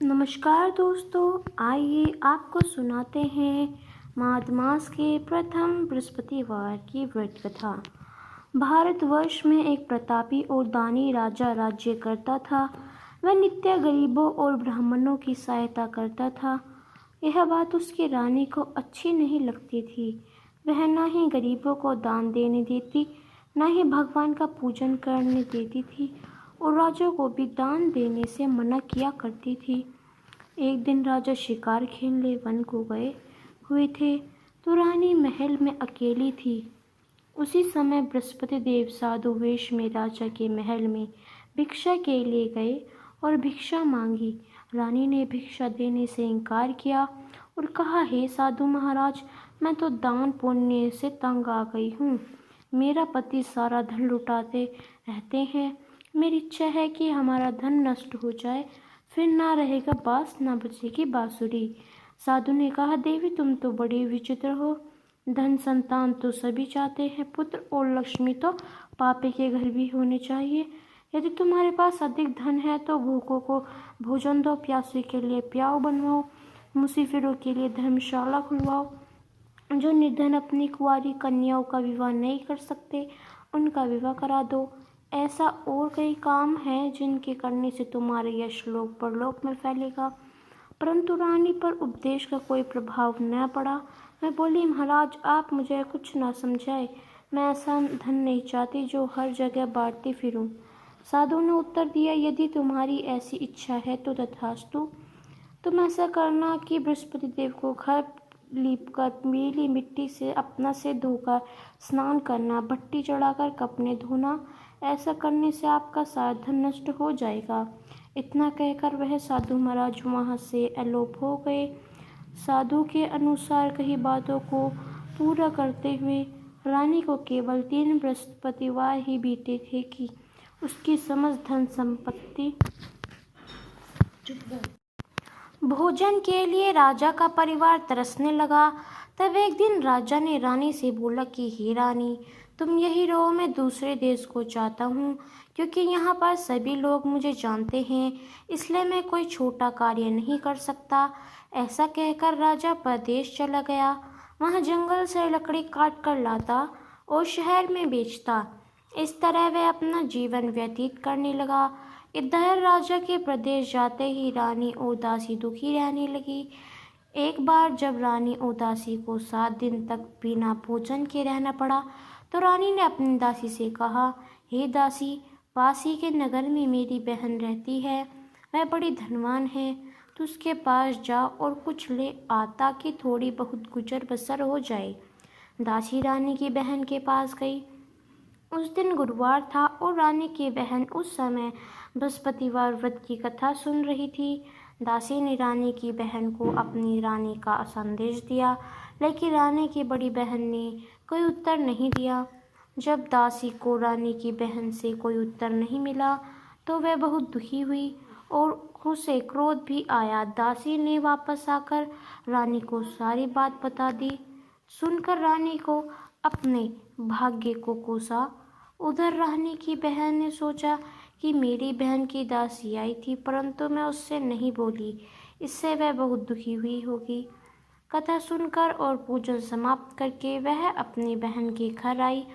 नमस्कार दोस्तों, आइए आपको सुनाते हैं माघ मास के प्रथम बृहस्पतिवार की व्रत कथा। भारतवर्ष में एक प्रतापी और दानी राजा राज्य करता था। वह नित्य गरीबों और ब्राह्मणों की सहायता करता था। यह बात उसकी रानी को अच्छी नहीं लगती थी। वह न ही गरीबों को दान देने देती, न ही भगवान का पूजन करने देती थी और राजा को भी दान देने से मना किया करती थी। एक दिन राजा शिकार खेलने वन को गए हुए थे तो रानी महल में अकेली थी। उसी समय बृहस्पति देव साधु वेश में राजा के महल में भिक्षा के लिए गए और भिक्षा मांगी। रानी ने भिक्षा देने से इनकार किया और कहा, हे साधु महाराज, मैं तो दान पुण्य से तंग आ गई हूँ। मेरा पति सारा धन लुटाते रहते हैं। मेरी इच्छा है कि हमारा धन नष्ट हो जाए, फिर ना रहेगा बांस ना बजेगी बांसुरी। साधु ने कहा, देवी तुम तो बड़ी विचित्र हो। धन संतान तो सभी चाहते हैं, पुत्र और लक्ष्मी तो पापी के घर भी होने चाहिए। यदि तुम्हारे पास अधिक धन है तो भूखों को भोजन दो, प्यासे के लिए प्याऊ बनवाओ, मुसाफिरों के लिए धर्मशाला खुलवाओ। जो निर्धन अपनी कुंवारी कन्याओं का विवाह नहीं कर सकते उनका विवाह करा दो। ऐसा और कई काम हैं जिनके करने से तुम्हारा यश लोक परलोक में फैलेगा। परंतु रानी पर उपदेश का कोई प्रभाव न पड़ा। मैं बोली, महाराज आप मुझे कुछ न समझाए। मैं ऐसा धन नहीं चाहती जो हर जगह बांटती फिरूं। साधु ने उत्तर दिया, यदि तुम्हारी ऐसी इच्छा है तो तथास्तु। तुम ऐसा करना कि बृहस्पति देव को घर लीपकर पीली मिट्टी से अपना सिर धोकर स्नान करना, भट्टी चढ़ाकर कपड़े धोना। ऐसा करने से आपका सारा धन नष्ट हो जाएगा। इतना कहकर वह साधु महाराज वहाँ से अलोप हो गए। साधु के अनुसार कई बातों को पूरा करते हुए रानी को केवल 3 बृहस्पतिवार ही बीते थे कि उसकी समस्त धन संपत्ति भोजन के लिए राजा का परिवार तरसने लगा। तब एक दिन राजा ने रानी से बोला कि हे रानी, तुम यही रहो, मैं दूसरे देश को जाता हूँ, क्योंकि यहाँ पर सभी लोग मुझे जानते हैं, इसलिए मैं कोई छोटा कार्य नहीं कर सकता। ऐसा कहकर राजा परदेश चला गया। वहाँ जंगल से लकड़ी काट कर लाता और शहर में बेचता। इस तरह वह अपना जीवन व्यतीत करने लगा। इधर राजा के प्रदेश जाते ही रानी और दासी दुखी रहने लगी। एक बार जब रानी और दासी को 7 दिन तक बिना भोजन के रहना पड़ा तो रानी ने अपनी दासी से कहा, हे दासी, पास ही के नगर में मेरी बहन रहती है, वह बड़ी धनवान है। तो उसके पास जा और कुछ ले आ ताकि थोड़ी बहुत गुजर बसर हो जाए। दासी रानी की बहन के पास गई। उस दिन गुरुवार था और रानी की बहन उस समय बृहस्पतिवार व्रत की कथा सुन रही थी। दासी ने रानी की बहन को अपनी रानी का संदेश दिया, लेकिन रानी की बड़ी बहन ने कोई उत्तर नहीं दिया। जब दासी को रानी की बहन से कोई उत्तर नहीं मिला तो वह बहुत दुखी हुई और उसे क्रोध भी आया। दासी ने वापस आकर रानी को सारी बात बता दी। सुनकर रानी को अपने भाग्य को कोसा। उधर रानी की बहन ने सोचा कि मेरी बहन की दासी आई थी, परंतु मैं उससे नहीं बोली, इससे वह बहुत दुखी हुई होगी। कथा सुनकर और पूजन समाप्त करके वह अपनी बहन के घर आई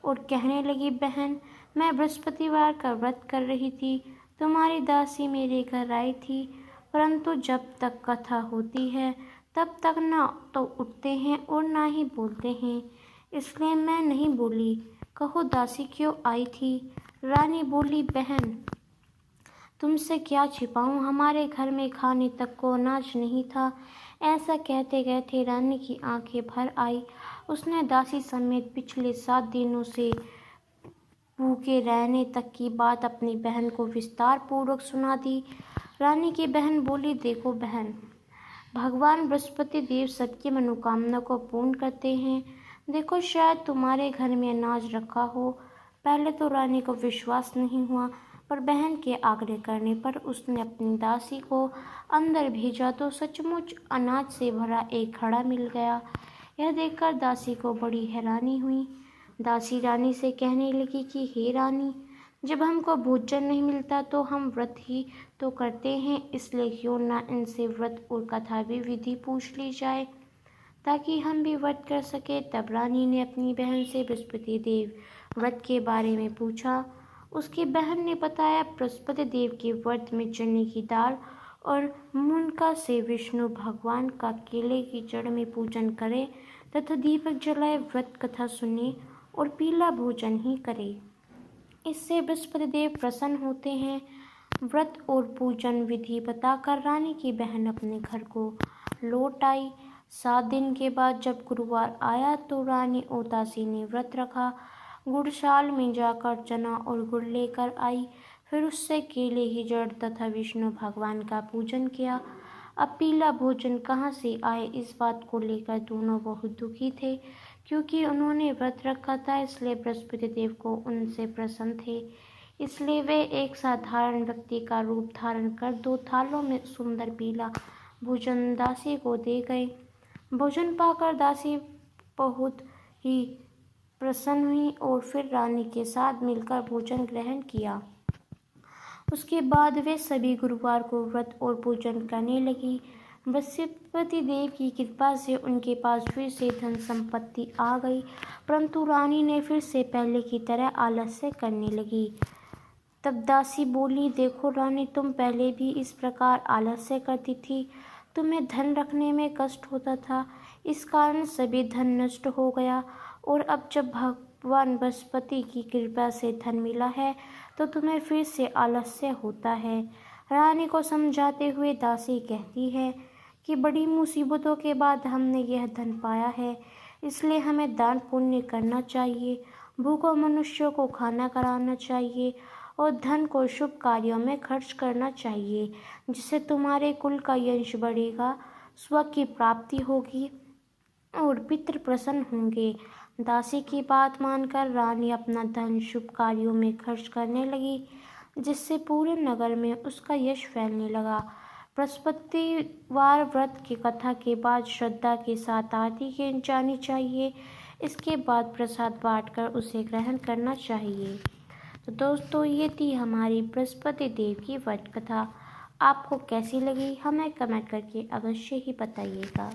और कहने लगी, बहन, मैं बृहस्पतिवार का व्रत कर रही थी। तुम्हारी दासी मेरे घर आई थी, परंतु जब तक कथा होती है तब तक ना तो उठते हैं और ना ही बोलते हैं, इसलिए मैं नहीं बोली। कहो दासी क्यों आई थी? रानी बोली, बहन, तुमसे क्या छिपाऊं, हमारे घर में खाने तक को अनाज नहीं था। ऐसा कहते कहते रानी की आंखें भर आई। उसने दासी समेत पिछले 7 दिनों से भूखे रहने तक की बात अपनी बहन को विस्तार पूर्वक सुना दी। रानी की बहन बोली, देखो बहन, भगवान बृहस्पति देव सबकी मनोकामना को पूर्ण करते हैं। देखो, शायद तुम्हारे घर में अनाज रखा हो। पहले तो रानी को विश्वास नहीं हुआ, पर बहन के आग्रह करने पर उसने अपनी दासी को अंदर भेजा तो सचमुच अनाज से भरा एक घड़ा मिल गया। यह देखकर दासी को बड़ी हैरानी हुई। दासी रानी से कहने लगी कि हे रानी, जब हमको भोजन नहीं मिलता तो हम व्रत ही तो करते हैं, इसलिए क्यों ना इनसे व्रत और कथा भी विधि पूछ ली जाए ताकि हम भी व्रत कर सके। तब रानी ने अपनी बहन से बृहस्पति देव व्रत के बारे में पूछा। उसकी बहन ने बताया, बृहस्पति देव के व्रत में चने की दाल और मुनका से विष्णु भगवान का केले की जड़ में पूजन करें तथा दीपक जलाए, व्रत कथा सुने और पीला भोजन ही करे। इससे बृहस्पति देव प्रसन्न होते हैं। व्रत और पूजन विधि बताकर रानी की बहन अपने घर को लौट आई। 7 दिन के बाद जब गुरुवार आया तो रानी और दासी ने व्रत रखा। गुड़शाल में जाकर चना और गुड़ लेकर आई, फिर उससे केले की जड़ तथा विष्णु भगवान का पूजन किया। अब पीला भोजन कहाँ से आए, इस बात को लेकर दोनों बहुत दुखी थे, क्योंकि उन्होंने व्रत रखा था, इसलिए बृहस्पति देव को उनसे प्रसन्न थे। इसलिए वे एक साधारण व्यक्ति का रूप धारण कर 2 थालों में सुंदर पीला भोजन दासी को दे गए। भोजन पाकर दासी बहुत ही प्रसन्न हुई और फिर रानी के साथ मिलकर भोजन ग्रहण किया। उसके बाद वे सभी गुरुवार को व्रत और पूजन करने लगी। बृहस्पति देव की कृपा से उनके पास फिर से धन संपत्ति आ गई, परंतु रानी ने फिर से पहले की तरह आलस्य करने लगी। तब दासी बोली, देखो रानी, तुम पहले भी इस प्रकार आलस्य करती थी, तुम्हें धन रखने में कष्ट होता था, इस कारण सभी धन नष्ट हो गया, और अब जब भगवान बृहस्पति की कृपा से धन मिला है तो तुम्हें फिर से आलस्य होता है। रानी को समझाते हुए दासी कहती है कि बड़ी मुसीबतों के बाद हमने यह धन पाया है, इसलिए हमें दान पुण्य करना चाहिए, भूखों मनुष्यों को खाना कराना चाहिए और धन को शुभ कार्यों में खर्च करना चाहिए, जिससे तुम्हारे कुल का यश बढ़ेगा, स्वर्ग की प्राप्ति होगी और पितृ प्रसन्न होंगे। दासी की बात मानकर रानी अपना धन शुभ कार्यों में खर्च करने लगी, जिससे पूरे नगर में उसका यश फैलने लगा। बृहस्पतिवार व्रत की कथा के बाद श्रद्धा के साथ आरती की जानी चाहिए। इसके बाद प्रसाद बांटकर उसे ग्रहण करना चाहिए। तो दोस्तों, ये थी हमारी बृहस्पति देव की व्रत कथा। आपको कैसी लगी हमें कमेंट करके अवश्य ही बताइएगा।